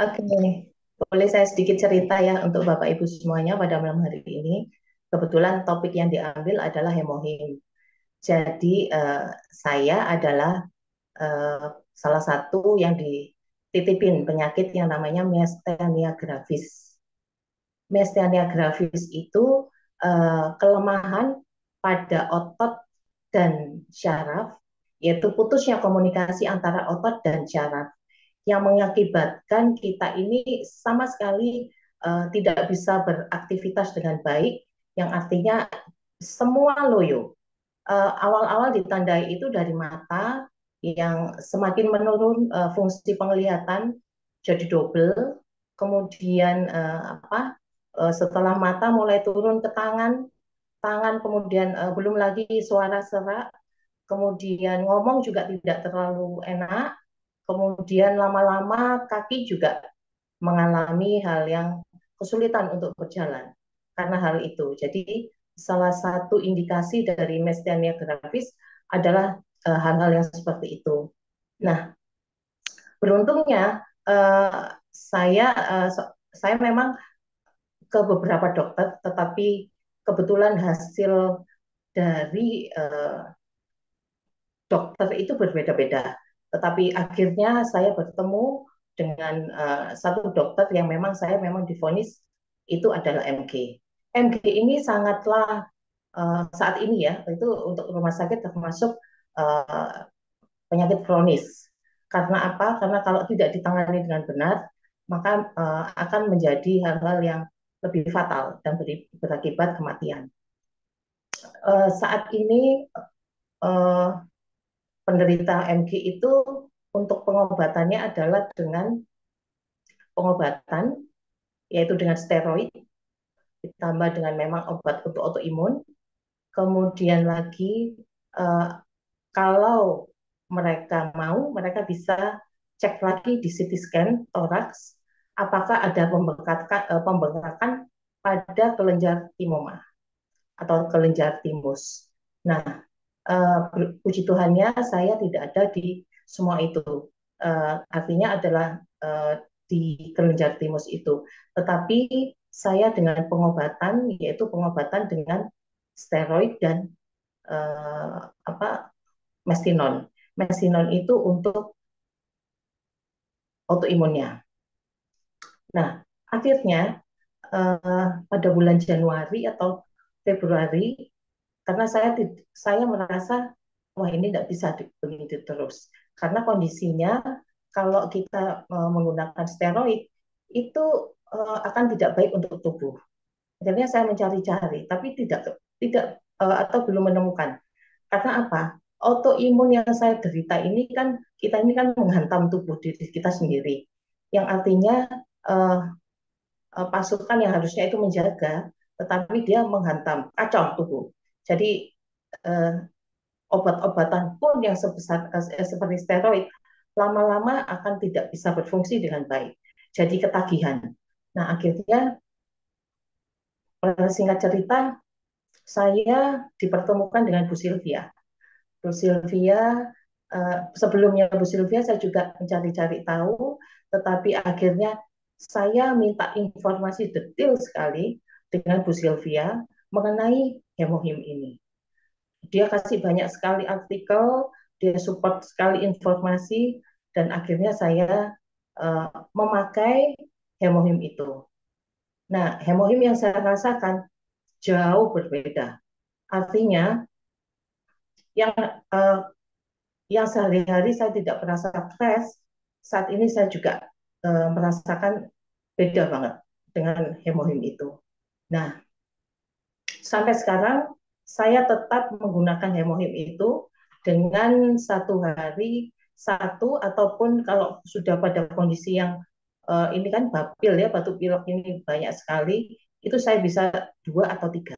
Oke, boleh saya sedikit cerita ya untuk Bapak Ibu semuanya pada malam hari ini. Kebetulan topik yang diambil adalah hemohim. Jadi saya adalah eh, salah satu yang dititipin penyakit yang namanya myasthenia gravis. Myasthenia gravis itu kelemahan pada otot dan syaraf, yaitu putusnya komunikasi antara otot dan syaraf yang mengakibatkan kita ini sama sekali tidak bisa beraktivitas dengan baik, yang artinya semua loyo. Awal-awal ditandai itu dari mata yang semakin menurun fungsi penglihatan jadi double, kemudian setelah mata mulai turun ke tangan, tangan kemudian belum lagi suara serak, kemudian ngomong juga tidak terlalu enak, kemudian lama-lama kaki juga mengalami hal yang kesulitan untuk berjalan karena hal itu. Jadi salah satu indikasi dari myasthenia gravis adalah hal-hal yang seperti itu. Nah, beruntungnya saya memang ke beberapa dokter, tetapi kebetulan hasil dari dokter itu berbeda-beda. Tetapi akhirnya saya bertemu dengan satu dokter yang memang divonis itu adalah MG. MG ini sangatlah saat ini ya, itu untuk rumah sakit termasuk uh, penyakit kronis. Karena apa? Karena kalau tidak ditangani dengan benar, maka akan menjadi hal-hal yang lebih fatal dan berakibat kematian. Saat ini uh, penderita MG itu untuk pengobatannya adalah dengan pengobatan, yaitu dengan steroid, ditambah dengan memang obat untuk autoimun. Kemudian lagi, eh, kalau mereka mau, mereka bisa cek lagi di CT scan toraks, apakah ada pembengkakan pada kelenjar timoma atau kelenjar timus. Nah, puji Tuhannya saya tidak ada di semua itu. Artinya adalah di kelenjar timus itu. Tetapi saya dengan pengobatan, yaitu pengobatan dengan steroid dan apa mestinon. Mestinon itu untuk autoimunnya. Nah, akhirnya pada bulan Januari atau Februari, karena saya merasa wah ini tidak bisa begitu terus karena kondisinya kalau kita menggunakan steroid itu akan tidak baik untuk tubuh. Akhirnya saya mencari-cari tapi tidak tidak atau belum menemukan. Karena apa? Autoimun yang saya derita ini kan kita ini kan menghantam tubuh diri kita sendiri. Yang artinya uh, pasukan yang harusnya itu menjaga, tetapi dia menghantam, kacau tubuh. Jadi uh, obat-obatan pun yang seperti steroid lama-lama akan tidak bisa berfungsi dengan baik. Jadi ketagihan. Nah, akhirnya singkat cerita saya dipertemukan dengan Bu Sylvia. Bu Sylvia sebelumnya Bu Sylvia saya juga mencari-cari tahu, tetapi akhirnya saya minta informasi detail sekali dengan Bu Sylvia mengenai hemohim ini. Dia kasih banyak sekali artikel, dia support sekali informasi, dan akhirnya saya memakai hemohim itu. Nah, hemohim yang saya rasakan jauh berbeda. Artinya, yang uh, yang sehari-hari saya tidak merasa stres, saat ini saya juga merasakan beda banget dengan hemohim itu. Nah, sampai sekarang saya tetap menggunakan hemohim itu dengan satu hari satu ataupun kalau sudah pada kondisi yang ini kan babil ya batuk pilek ini banyak sekali itu saya bisa dua atau tiga.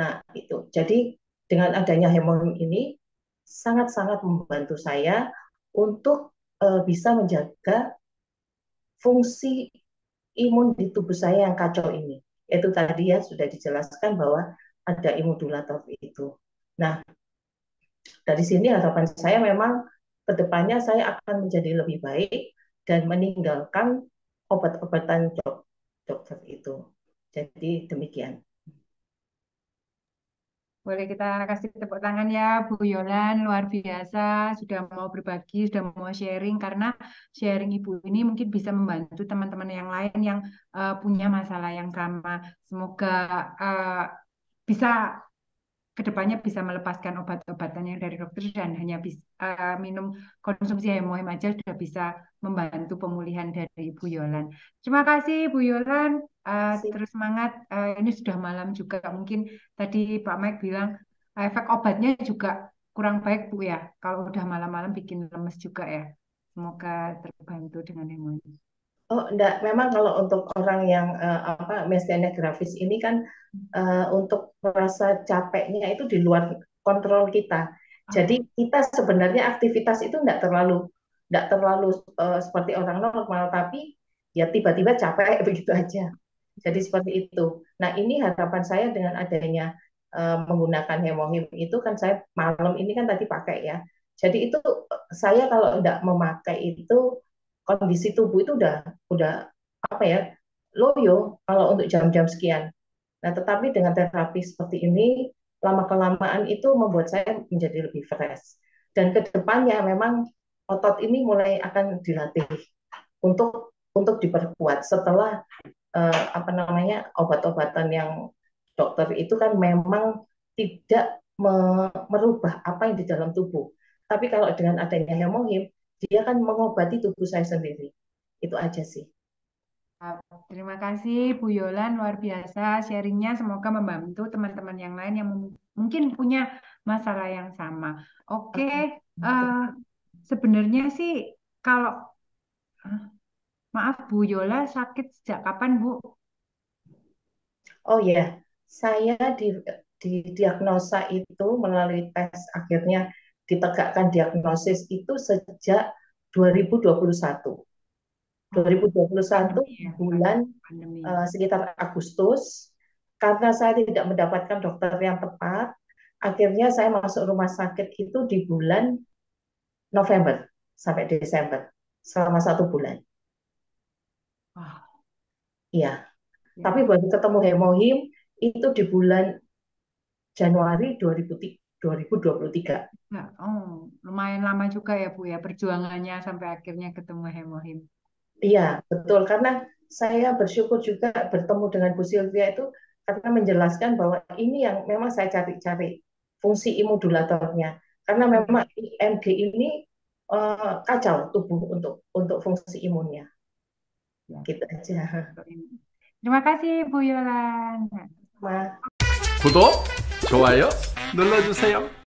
Nah itu jadi dengan adanya hemohim ini sangat-sangat membantu saya untuk bisa menjaga fungsi imun di tubuh saya yang kacau ini. Itu tadi ya sudah dijelaskan bahwa ada imunodulator itu. Nah, dari sini harapan saya memang ke depannya saya akan menjadi lebih baik dan meninggalkan obat-obatan dokter itu. Jadi demikian. Boleh kita kasih tepuk tangan ya, Bu Yolan, luar biasa, sudah mau berbagi, sudah mau sharing, karena sharing Ibu ini mungkin bisa membantu teman-teman yang lain yang punya masalah yang sama. Semoga uh, bisa kedepannya bisa melepaskan obat-obatan yang dari dokter dan hanya bisa minum konsumsi hemohim aja sudah bisa membantu pemulihan dari Ibu Yolan. Terima kasih Bu Yolan. Terus semangat. Ini sudah malam juga. Mungkin tadi Pak Mike bilang efek obatnya juga kurang baik Bu ya. Kalau udah malam-malam bikin lemes juga ya. Semoga terbantu dengan hemohim. Oh, enggak. Memang kalau untuk orang yang miastenia gravis ini kan untuk rasa capeknya itu di luar kontrol kita. Ah, Jadi kita sebenarnya aktivitas itu enggak terlalu seperti orang normal, tapi ya tiba-tiba capek begitu aja. Jadi seperti itu. Nah, ini harapan saya dengan adanya menggunakan hemohim itu kan saya malam ini kan tadi pakai ya. Jadi itu saya kalau enggak memakai itu kondisi tubuh itu udah apa ya loyo kalau untuk jam-jam sekian. Nah, tetapi dengan terapi seperti ini lama kelamaan itu membuat saya menjadi lebih fresh. Dan kedepannya memang otot ini mulai akan dilatih untuk diperkuat setelah apa namanya obat-obatan yang dokter itu kan memang tidak merubah apa yang di dalam tubuh. Tapi kalau dengan adanya hemohim, dia kan mengobati tubuh saya sendiri. Itu aja sih. Terima kasih Bu Yolan, luar biasa sharingnya. Semoga membantu teman-teman yang lain yang mungkin punya masalah yang sama. Oke, eh, sebenarnya sih kalau eh, maaf Bu Yola sakit sejak kapan Bu? Oh ya, saya didiagnosa itu melalui tes akhirnya ditegakkan diagnosis itu sejak 2021. Oh, 2021 pandemi ya, pas bulan pandemi. sekitar Agustus, karena saya tidak mendapatkan dokter yang tepat, akhirnya saya masuk rumah sakit itu di bulan November sampai Desember, selama 1 bulan. Wah, Iya, tapi ya, baru ketemu hemohim itu di bulan Januari 2023. ya. Oh, lumayan lama juga ya Bu ya perjuangannya sampai akhirnya ketemu hemohim. Iya, betul. Karena saya bersyukur juga bertemu dengan Bu Sylvia itu karena menjelaskan bahwa ini yang memang saya cari-cari fungsi imodulatornya. Karena memang Hmm. IMG ini kacau tubuh untuk fungsi imunnya. Ya. Gitu aja. Terima kasih Bu Yolan. Ma. 구독, 좋아요 눌러주세요.